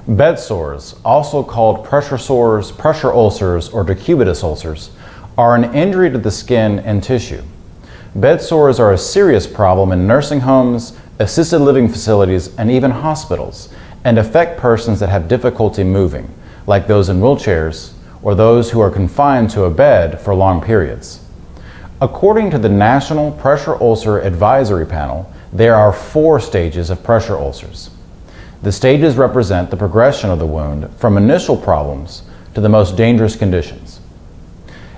Bed sores, also called pressure sores, pressure ulcers, or decubitus ulcers, are an injury to the skin and tissue. Bed sores are a serious problem in nursing homes, assisted living facilities, and even hospitals, and affect persons that have difficulty moving, like those in wheelchairs or those who are confined to a bed for long periods. According to the National Pressure Ulcer Advisory Panel, there are 4 stages of pressure ulcers. The stages represent the progression of the wound from initial problems to the most dangerous conditions.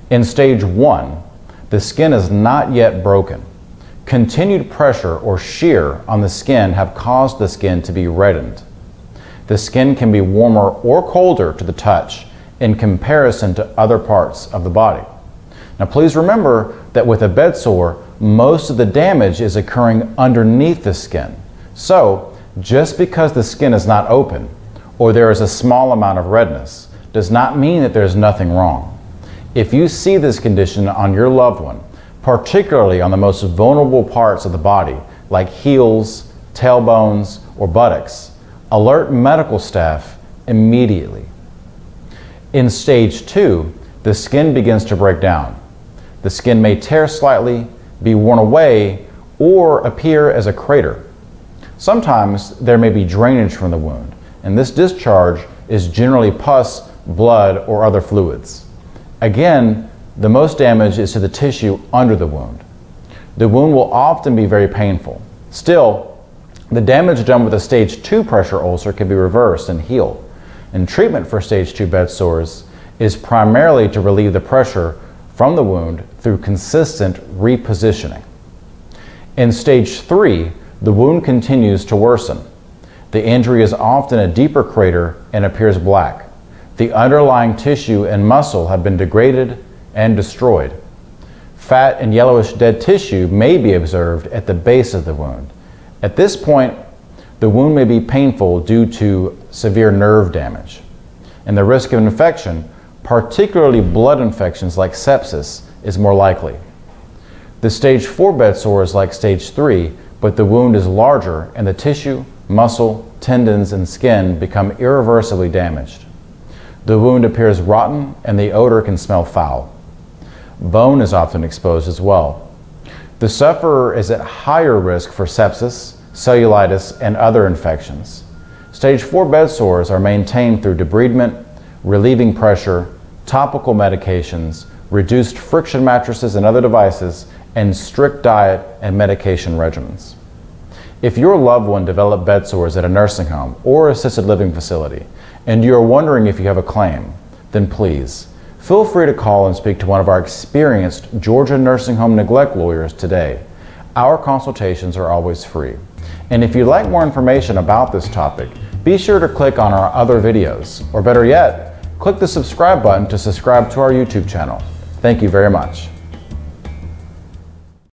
In stage 1, the skin is not yet broken. Continued pressure or shear on the skin have caused the skin to be reddened. The skin can be warmer or colder to the touch in comparison to other parts of the body. Now please remember that with a bed sore, most of the damage is occurring underneath the skin. So, just because the skin is not open or there is a small amount of redness does not mean that there's nothing wrong. If you see this condition on your loved one, particularly on the most vulnerable parts of the body, like heels, tailbones, or buttocks, alert medical staff immediately. In stage 2, the skin begins to break down. The skin may tear slightly, be worn away, or appear as a crater. Sometimes there may be drainage from the wound, and this discharge is generally pus, blood, or other fluids. Again, the most damage is to the tissue under the wound. The wound will often be very painful. Still, the damage done with a stage 2 pressure ulcer can be reversed and healed. And treatment for stage 2 bed sores is primarily to relieve the pressure from the wound through consistent repositioning. In stage 3, the wound continues to worsen. The injury is often a deeper crater and appears black. The underlying tissue and muscle have been degraded and destroyed. Fat and yellowish dead tissue may be observed at the base of the wound. At this point, the wound may be painful due to severe nerve damage. And the risk of infection, particularly blood infections like sepsis, is more likely. The stage 4 bed sore is like stage 3, but the wound is larger and the tissue, muscle, tendons, and skin become irreversibly damaged. The wound appears rotten and the odor can smell foul. Bone is often exposed as well. The sufferer is at higher risk for sepsis, cellulitis, and other infections. Stage 4 bed sores are maintained through debridement, relieving pressure, topical medications, reduced friction mattresses and other devices, and strict diet and medication regimens. If your loved one developed bed sores at a nursing home or assisted living facility, and you are wondering if you have a claim, then please, feel free to call and speak to one of our experienced Georgia nursing home neglect lawyers today. Our consultations are always free. And if you'd like more information about this topic, be sure to click on our other videos, or better yet, click the subscribe button to subscribe to our YouTube channel. Thank you very much.